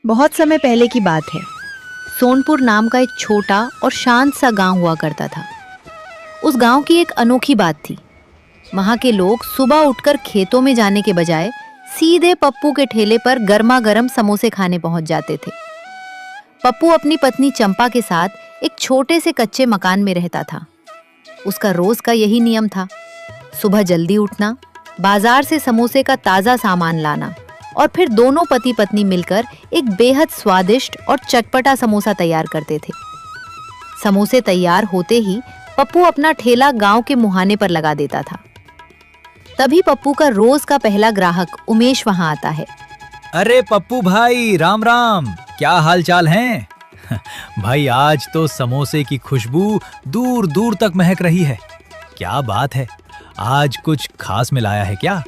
बहुत समय पहले की बात है। सोनपुर नाम का एक छोटा और शांत सा गांव हुआ करता था। उस गांव की एक अनोखी बात थी। वहां के लोग सुबह उठकर खेतों में जाने के बजाय सीधे पप्पू के ठेले पर गर्मा गर्म समोसे खाने पहुंच जाते थे। पप्पू अपनी पत्नी चंपा के साथ एक छोटे से कच्चे मकान में रहता था। उसका रोज का यही नियम था, सुबह जल्दी उठना, बाजार से समोसे का ताजा सामान लाना और फिर दोनों पति पत्नी मिलकर एक बेहद स्वादिष्ट और चटपटा समोसा तैयार करते थे। समोसे तैयार होते ही पप्पू अपना ठेला गांव के मुहाने पर लगा देता था। तभी पप्पू का रोज का पहला ग्राहक उमेश वहां आता है। अरे पप्पू भाई, राम राम, क्या हाल चाल हैं? भाई आज तो समोसे की खुशबू दूर दूर तक महक रही है। क्या बात है, आज कुछ खास मिलाया है क्या?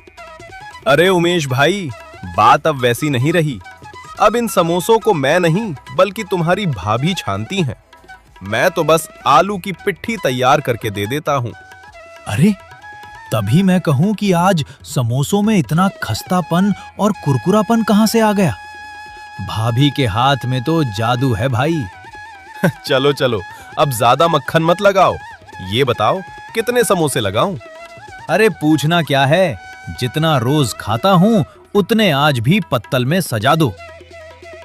अरे उमेश भाई, बात अब वैसी नहीं रही। अब इन समोसों को मैं नहीं बल्कि तुम्हारी भाभी छानती हैं। मैं तो बस आलू की पिट्ठी तैयार करके दे देता हूँ। अरे तभी मैं कहूँ कि आज समोसों में इतना खस्तापन और कुरकुरापन कहाँ से आ गया? भाभी के हाथ में तो जादू है भाई। चलो चलो, अब ज्यादा मक्खन मत लगाओ। ये बताओ कितने समोसे लगाऊं? अरे पूछना क्या है, जितना रोज खाता हूँ उतने आज भी पत्तल में सजा दो।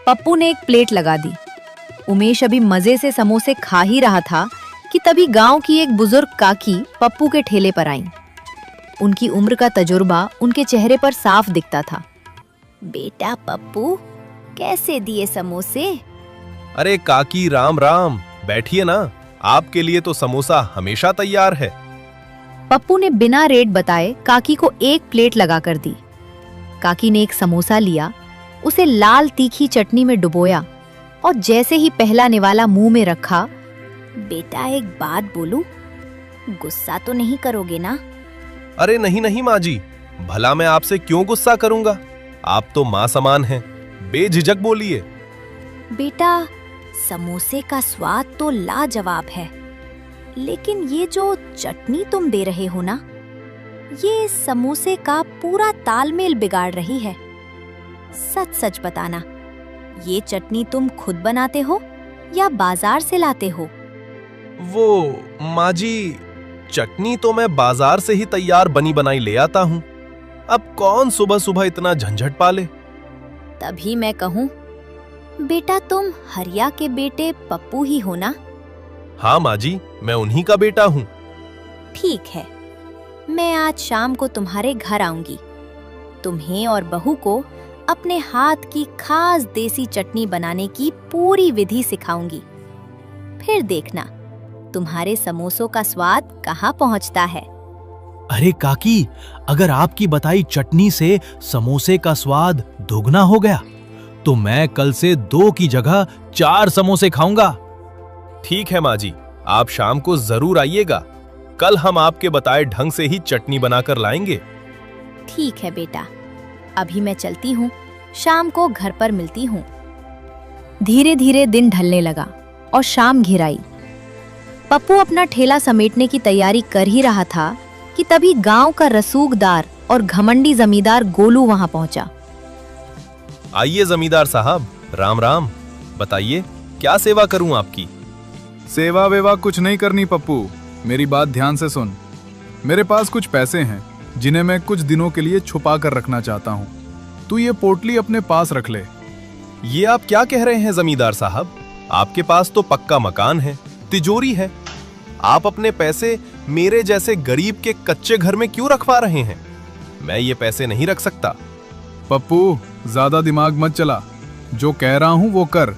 पप्पू ने एक प्लेट लगा दी। उमेश अभी मजे से समोसे खा ही रहा था कि तभी गांव की एक बुजुर्ग काकी पप्पू के ठेले पर आईं। उनकी उम्र का तजुर्बा उनके चेहरे पर साफ दिखता था। बेटा पप्पू, कैसे दिए समोसे? अरे काकी, राम राम, बैठिए ना। आपके लिए तो समोसा हमेशा तैयार है। पप्पू ने बिना रेट बताए काकी को एक प्लेट लगाकर दी। काकी ने एक समोसा लिया, उसे लाल तीखी चटनी में डुबोया और जैसे ही पहला निवाला मुंह में रखा, बेटा एक बात बोलूं, गुस्सा तो नहीं करोगे ना? अरे नहीं नहीं माँ जी, भला मैं आपसे क्यों गुस्सा करूंगा? आप तो माँ समान हैं, बेझिझक बोलिए। बेटा समोसे का स्वाद तो लाजवाब है, लेकिन ये जो चटनी तुम दे रहे हो ना, ये समोसे का पूरा तालमेल बिगाड़ रही है। सच सच बताना, ये चटनी तुम खुद बनाते हो या बाजार से लाते हो? वो माँ जी, चटनी तो मैं बाजार से ही तैयार बनी बनाई ले आता हूँ। अब कौन सुबह सुबह इतना झंझट पाले। तभी मैं कहूँ, बेटा तुम हरिया के बेटे पप्पू ही हो ना? हाँ माँ जी, मैं उन्हीं का बेटा हूँ। ठीक है, मैं आज शाम को तुम्हारे घर आऊंगी। तुम्हें और बहू को अपने हाथ की खास देसी चटनी बनाने की पूरी विधि सिखाऊंगी। फिर देखना तुम्हारे समोसों का स्वाद कहाँ पहुँचता है। अरे काकी, अगर आपकी बताई चटनी से समोसे का स्वाद दोगुना हो गया तो मैं कल से 2 की जगह 4 समोसे खाऊंगा। ठीक है माँ जी, आप शाम को जरूर आइएगा। कल हम आपके बताए ढंग से ही चटनी बनाकर लाएंगे। ठीक है बेटा, अभी मैं चलती हूँ, शाम को घर पर मिलती हूँ। धीरे धीरे दिन ढलने लगा और शाम घिर आई। पप्पू अपना ठेला समेटने की तैयारी कर ही रहा था कि तभी गांव का रसूखदार और घमंडी जमींदार गोलू वहां पहुंचा। आइए जमींदार साहब, राम राम। बताइए क्या सेवा करूं आपकी? सेवा वेवा कुछ नहीं करनी पप्पू, मेरी बात ध्यान से सुन। मेरे पास कुछ पैसे हैं जिन्हें मैं कुछ दिनों के लिए छुपा कर रखना चाहता हूँ। तू ये पोटली अपने पास रख ले। ये आप क्या कह रहे हैं जमींदार साहब? आपके पास तो पक्का मकान है, तिजोरी है। आप अपने पैसे मेरे जैसे गरीब के कच्चे घर में क्यों रखवा रहे हैं? मैं ये पैसे नहीं रख सकता। पप्पू ज्यादा दिमाग मत चला, जो कह रहा हूँ वो कर।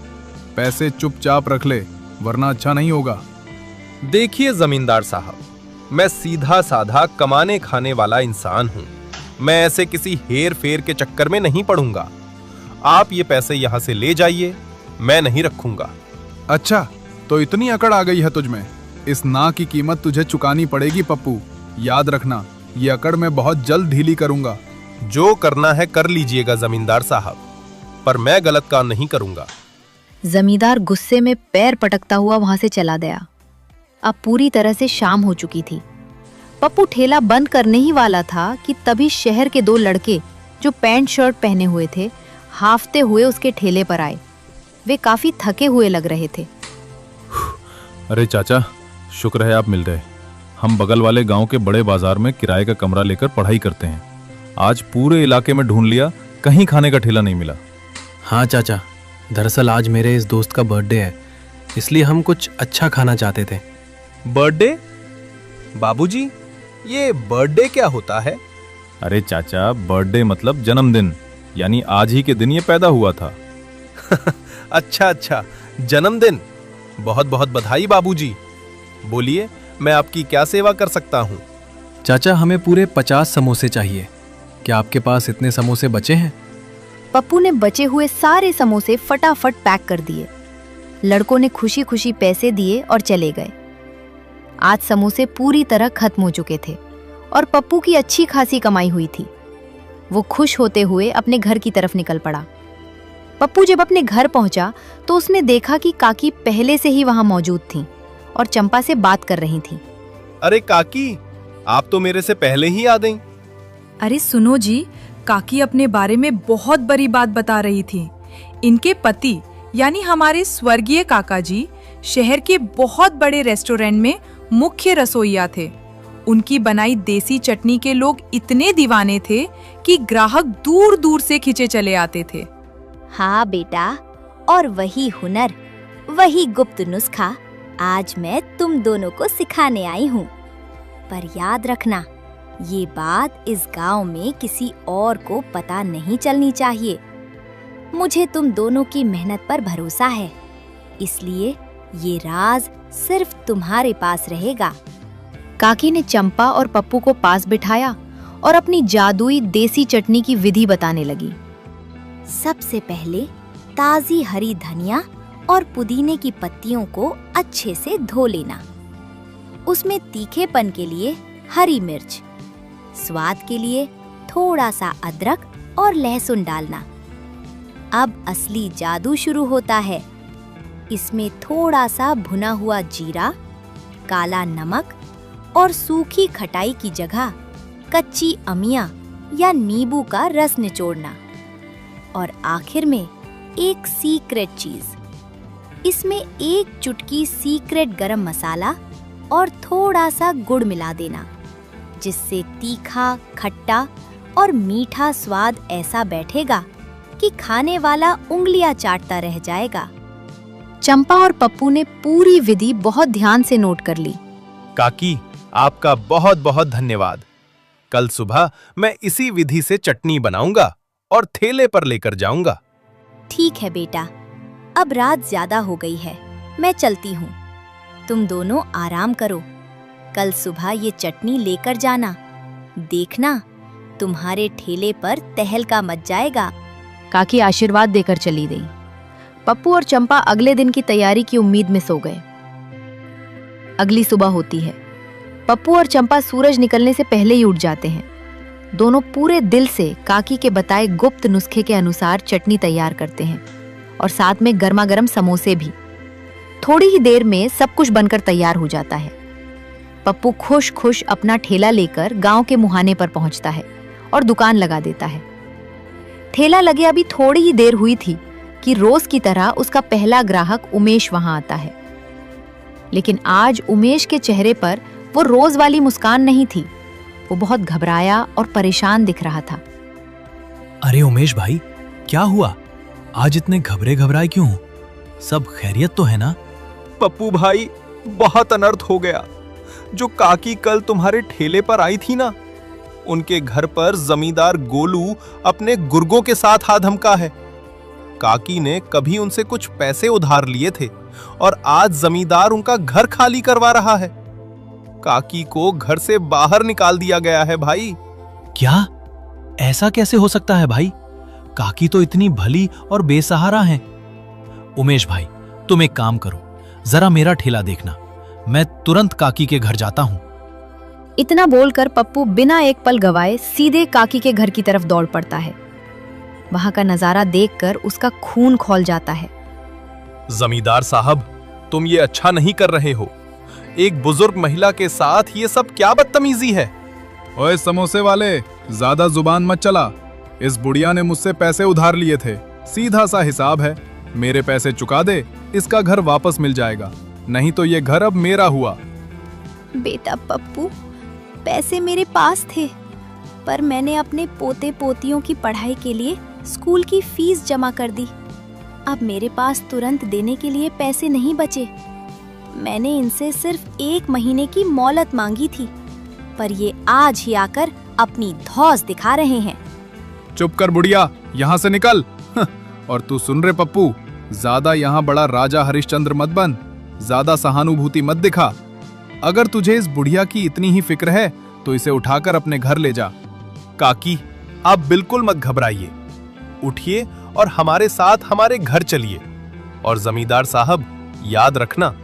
पैसे चुपचाप रख ले, वरना अच्छा नहीं होगा। देखिए जमींदार साहब, मैं सीधा साधा कमाने खाने वाला इंसान हूँ। मैं ऐसे किसी हेर फेर के चक्कर में नहीं पड़ूंगा। आप ये पैसे यहाँ से ले जाइए, मैं नहीं रखूंगा। अच्छा, तो इतनी अकड़ आ गई है तुझमें? इस ना की कीमत तुझे चुकानी पड़ेगी पप्पू। याद रखना, ये अकड़ मैं बहुत जल्द ढीली करूंगा। जो करना है कर लीजिएगा जमींदार साहब, पर मैं गलत काम नहीं करूंगा। जमींदार गुस्से में पैर पटकता हुआ वहां से चला गया। अब पूरी तरह से शाम हो चुकी थी। पप्पू ठेला बंद करने ही वाला था कि तभी शहर के 2 लड़के जो पैंट शर्ट पहने हुए थे हाफते हुए उसके ठेले पर आए। वे काफी थके हुए लग रहे थे। अरे चाचा, शुक्र है आप मिल गए। हम बगल वाले गांव के बड़े बाजार में किराए का कमरा लेकर पढ़ाई करते हैं। आज पूरे इलाके में ढूंढ लिया, कहीं खाने का ठेला नहीं मिला। हाँ चाचा, दरअसल आज मेरे इस दोस्त का बर्थडे है, इसलिए हम कुछ अच्छा खाना चाहते थे। बर्थडे? बाबूजी, ये बर्थडे क्या होता है? अरे चाचा, बर्थडे मतलब जन्मदिन, यानी आज ही के दिन ये पैदा हुआ था। अच्छा, जन्मदिन। बहुत बहुत बधाई बाबूजी। बोलिए, मैं आपकी क्या सेवा कर सकता हूँ? चाचा, हमें पूरे 50 समोसे चाहिए। क्या आपके पास इतने समोसे बचे हैं? पप्पू ने बचे हुए सारे समोसे फटाफट पैक कर दिए। लड़कों ने खुशी खुशी पैसे दिए और चले गए। आज समोसे पूरी तरह खत्म हो चुके थे और पप्पू की अच्छी खासी कमाई हुई थी। वो खुश होते हुए अपने घर की तरफ निकल पड़ा। पप्पू जब अपने घर पहुंचा तो उसने देखा कि काकी पहले से ही वहां मौजूद थीं और चंपा से बात कर रही थीं। अरे काकी, आप तो मेरे से पहले ही आ गईं। अरे सुनो जी, काकी अपने बारे में बहुत बड़ी बात बता रही थी। इनके पति यानी हमारे स्वर्गीय काका जी शहर के बहुत बड़े रेस्टोरेंट में मुख्य रसोइया थे। उनकी बनाई देसी चटनी के लोग इतने दीवाने थे कि ग्राहक दूर दूर से खिंचे चले आते थे। हाँ बेटा, और वही हुनर, वही गुप्त नुस्खा आज मैं तुम दोनों को सिखाने आई हूँ। पर याद रखना, ये बात इस गांव में किसी और को पता नहीं चलनी चाहिए। मुझे तुम दोनों की मेहनत पर भरोसा है, इसलिए ये राज सिर्फ तुम्हारे पास रहेगा। काकी ने चंपा और पप्पू को पास बिठाया और अपनी जादुई देसी चटनी की विधि बताने लगी। सबसे पहले ताजी हरी धनिया और पुदीने की पत्तियों को अच्छे से धो लेना। उसमें तीखेपन के लिए हरी मिर्च, स्वाद के लिए थोड़ा सा अदरक और लहसुन डालना। अब असली जादू शुरू होता है। इसमें थोड़ा सा भुना हुआ जीरा, काला नमक और सूखी खटाई की जगह कच्ची अमिया या नींबू का रस निचोड़ना। और आखिर में एक सीक्रेट चीज, इसमें एक चुटकी सीक्रेट गरम मसाला और थोड़ा सा गुड़ मिला देना, जिससे तीखा, खट्टा और मीठा स्वाद ऐसा बैठेगा कि खाने वाला उंगलियां चाटता रह जाएगा। चंपा और पप्पू ने पूरी विधि बहुत ध्यान से नोट कर ली। काकी, आपका बहुत बहुत धन्यवाद। कल सुबह मैं इसी विधि से चटनी बनाऊंगा और थैले पर लेकर जाऊंगा। ठीक है बेटा, अब रात ज्यादा हो गई है, मैं चलती हूँ। तुम दोनों आराम करो। कल सुबह ये चटनी लेकर जाना। देखना, तुम्हारे ठेले पर तहलका मच जाएगा। काकी आशीर्वाद देकर चली गई। पप्पू और चंपा अगले दिन की तैयारी की उम्मीद में सो गए। अगली सुबह होती है। पप्पू और चंपा सूरज निकलने से पहले ही उठ जाते हैं। दोनों पूरे दिल से काकी के बताए गुप्त नुस्खे के अनुसार चटनी तैयार करते हैं और साथ में गर्मा गर्म समोसे भी। थोड़ी ही देर में सब कुछ बनकर तैयार हो जाता है। पप्पू खुश खुश अपना ठेला लेकर गांव के मुहाने पर पहुंचता है और दुकान लगा देता है। ठेला लगे अभी थोड़ी ही देर हुई थी कि रोज की तरह उसका पहला ग्राहक उमेश वहां आता है। लेकिन आज उमेश के चेहरे पर वो रोज वाली मुस्कान नहीं थी। वो बहुत घबराया और परेशान दिख रहा था। अरे उमेश भाई, क्या हुआ? आज इतने घबराए क्यों हो? सब खैरियत तो है ना? पप्पू भाई, बहुत अनर्थ हो गया। जो काकी कल तुम्हारे ठेले पर आई थी ना, उनके घर पर जमींदार गोलू अपने गुर्गों के साथ हाथ धमका है। काकी ने कभी उनसे कुछ पैसे उधार लिए थे और आज जमींदार उनका घर खाली करवा रहा है। काकी को घर से बाहर निकाल दिया गया है भाई। क्या? ऐसा कैसे हो सकता है भाई? काकी तो इतनी भली और बेसहारा हैं। उमेश भाई, तुम एक काम करो, जरा मेरा ठेला देखना। मैं तुरंत काकी के घर जाता हूं। इतना बोलकर पप्पू बिना एक पल गवाए सीधे काकी के घर की तरफ दौड़ पड़ता है। वहां का नजारा देखकर उसका खून खौल जाता है। जमींदार साहब, तुम ये अच्छा नहीं कर रहे हो। एक बुजुर्ग महिला के साथ ये सब क्या बदतमीजी है? ओए समोसे वाले, ज्यादा जुबान मत चला। इस बुढ़िया ने मुझसे पैसे उधार लिए थे। सीधा सा हिसाब है, मेरे पैसे चुका दे, इसका घर वापस मिल जाएगा, नहीं तो ये घर अब मेरा हुआ। बेटा पप्पू, पैसे मेरे पास थे, पर मैंने अपने पोते पोतियों की पढ़ाई के लिए स्कूल की फीस जमा कर दी। अब मेरे पास तुरंत देने के लिए पैसे नहीं बचे। मैंने इनसे सिर्फ 1 महीने की मोहलत मांगी थी, पर ये आज ही आकर अपनी धौंस दिखा रहे हैं। चुप कर बुढ़िया, यहाँ से निकल। और तू सुन रे पप्पू, ज्यादा यहाँ बड़ा राजा हरिश्चंद्र मत बन, ज्यादा सहानुभूति मत दिखा। अगर तुझे इस बुढ़िया की इतनी ही फिक्र है तो इसे उठाकर अपने घर ले जा। काकी, आप बिल्कुल मत घबराइए, उठिए और हमारे साथ हमारे घर चलिए। और जमींदार साहब, याद रखना,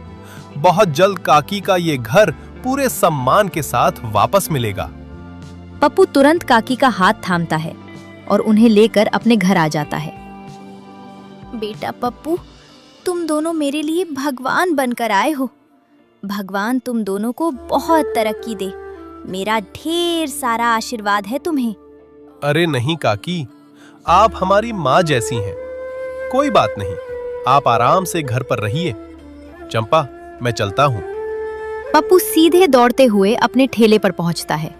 बहुत जल्द काकी का ये घर पूरे सम्मान के साथ वापस मिलेगा। पप्पू तुरंत काकी का हाथ थामता है और उन्हें लेकर अपने घर आ जाता है। बेटा पप्पू, तुम दोनों मेरे लिए भगवान बनकर आए हो। भगवान तुम दोनों को बहुत तरक्की दे। मेरा ढेर सारा आशीर्वाद है तुम्हें। अरे नहीं काकी, आप हमारी माँ जैसी हैं। कोई बात नहीं, आप आराम से घर पर रहिए। चंपा, मैं चलता हूँ। पप्पू सीधे दौड़ते हुए अपने ठेले पर पहुंचता है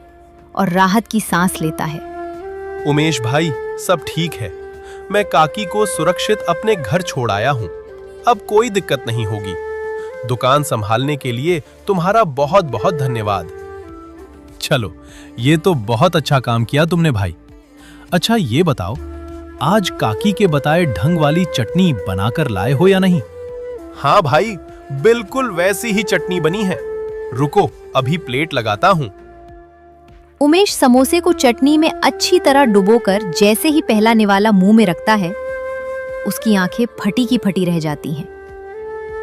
और राहत की सांस लेता है। उमेश भाई, सब ठीक है। मैं काकी को सुरक्षित अपने घर छोड़ आया हूँ। अब कोई दिक्कत नहीं होगी। दुकान संभालने के लिए तुम्हारा बहुत बहुत धन्यवाद। चलो, ये तो बहुत अच्छा काम किया तुमने भाई। अच्छा ये बताओ, आज काकी के बताए ढंग वाली चटनी बनाकर लाए हो या नहीं? हाँ भाई, बिल्कुल वैसी ही चटनी बनी है। रुको, अभी प्लेट लगाता हूँ। उमेश समोसे को चटनी में अच्छी तरह डुबोकर जैसे ही पहला निवाला मुंह में रखता है, उसकी आंखें फटी की फटी रह जाती हैं।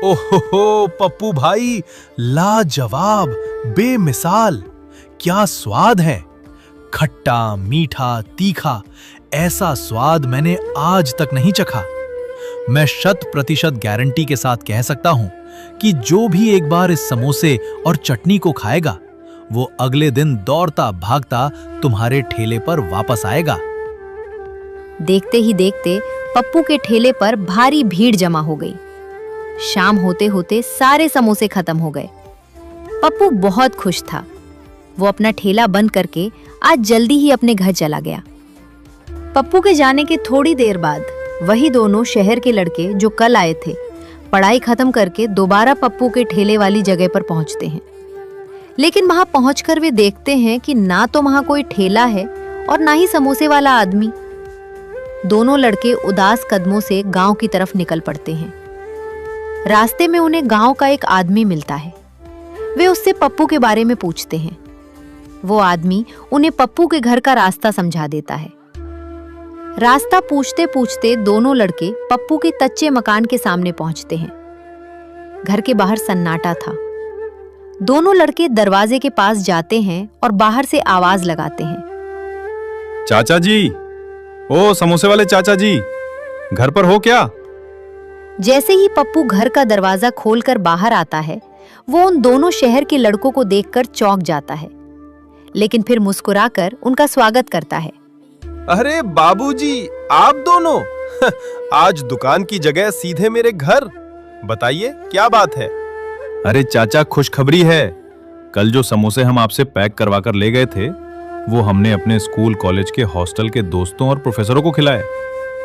ओहो पप्पू भाई, लाजवाब, बेमिसाल, क्या स्वाद है। खट्टा, मीठा, तीखा, ऐसा स्वाद मैंने आज तक नहीं चखा। मैं 100% गारंटी के साथ कह सकता हूं कि जो भी एक बार इस समोसे और चटनी को खाएगा, वो अगले दिन दौड़ता भागता तुम्हारे ठेले पर वापस आएगा। देखते ही देखते पप्पू के ठेले पर भारी भीड़ जमा हो गई। शाम होते होते सारे समोसे खत्म हो गए। पप्पू बहुत खुश था। वो अपना ठेला बंद करके आज जल्दी ही अपने घर चला गया। पप्पू के जाने के थोड़ी देर बाद वही दोनों शहर के लड़के जो कल आए थे, पढ़ाई खत्म करके दोबारा पप्पू के ठेले वाली जगह पर पहुंचते हैं। लेकिन वहां पहुंचकर वे देखते हैं कि ना तो वहां कोई ठेला है और ना ही समोसे वाला आदमी। दोनों लड़के उदास कदमों से गांव की तरफ निकल पड़ते हैं। रास्ते में उन्हें गांव का एक आदमी मिलता है। वे उससे पप्पू के बारे में पूछते हैं। वो आदमी उन्हें पप्पू के घर का रास्ता समझा देता है। रास्ता पूछते पूछते दोनों लड़के पप्पू के कच्चे मकान के सामने पहुंचते हैं। घर के बाहर सन्नाटा था। दोनों लड़के दरवाजे के पास जाते हैं और बाहर से आवाज लगाते हैं, चाचा जी, ओ समोसे वाले चाचा जी, घर पर हो क्या? जैसे ही पप्पू घर का दरवाजा खोलकर बाहर आता है, वो उन दोनों शहर के लड़कों को देखकर चौंक जाता है, लेकिन फिर मुस्कुराकर उनका स्वागत करता है। अरे बाबूजी, आप दोनों आज दुकान की जगह सीधे मेरे घर। बताइए क्या बात है? अरे चाचा, खुशखबरी है। कल जो समोसे हम आपसे पैक करवा कर ले गए थे, वो हमने अपने स्कूल कॉलेज के हॉस्टल के दोस्तों और प्रोफेसरों को खिलाए।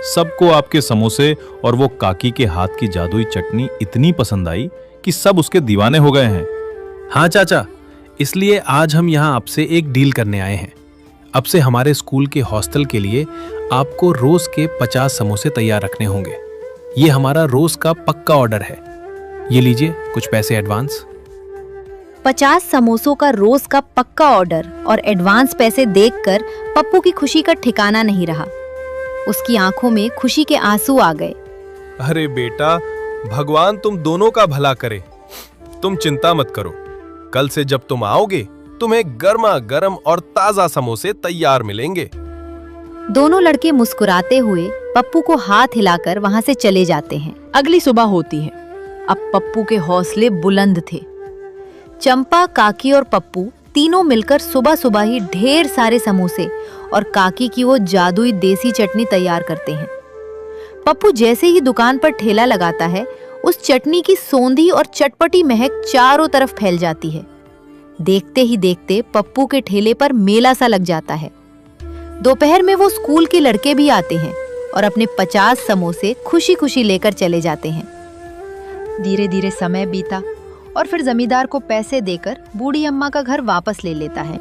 सबको आपके समोसे और वो काकी के हाथ की जादुई चटनी इतनी पसंद आई कि सब उसके दीवाने हो गए हैं। हाँ चाचा, इसलिए आज हम यहाँ आपसे एक डील करने आए हैं। अब से हमारे स्कूल के हॉस्टल के लिए आपको रोज के 50 समोसे तैयार रखने होंगे। ये हमारा रोज का पक्का ऑर्डर है। ये लीजिए कुछ पैसे एडवांस। 50 समोसों का रोज का पक्का ऑर्डर और एडवांस पैसे देखकर पप्पू की खुशी का ठिकाना नहीं रहा। उसकी आंखों में खुशी के आंसू आ गए। अरे बेटा, भगवान तुम दोनों का भला करे। तुम चिंता मत करो, कल से जब तुम आओगे तुम्हें गर्मा गर्म और ताजा समोसे तैयार मिलेंगे। दोनों लड़के मुस्कुराते हुए पप्पू को हाथ हिलाकर वहां से चले जाते हैं। अगली सुबह होती है। अब पप्पू के हौसले बुलंद थे। चंपा, काकी और पप्पू तीनों मिलकर सुबह सुबह ही ढेर सारे समोसे और काकी की वो जादुई देसी चटनी तैयार करते हैं। पप्पू जैसे ही दुकान पर ठेला लगाता है, उस चटनी की सौंधी और चटपटी महक चारों तरफ फैल जाती है। देखते ही देखते पप्पू के ठेले पर मेला सा लग जाता है। दोपहर में वो स्कूल के लड़के भी आते हैं और अपने 50 समोसे खुशी खुशी लेकर चले जाते हैं। धीरे धीरे समय बीता और फिर जमींदार को पैसे देकर बूढ़ी अम्मा का घर वापस ले लेता है।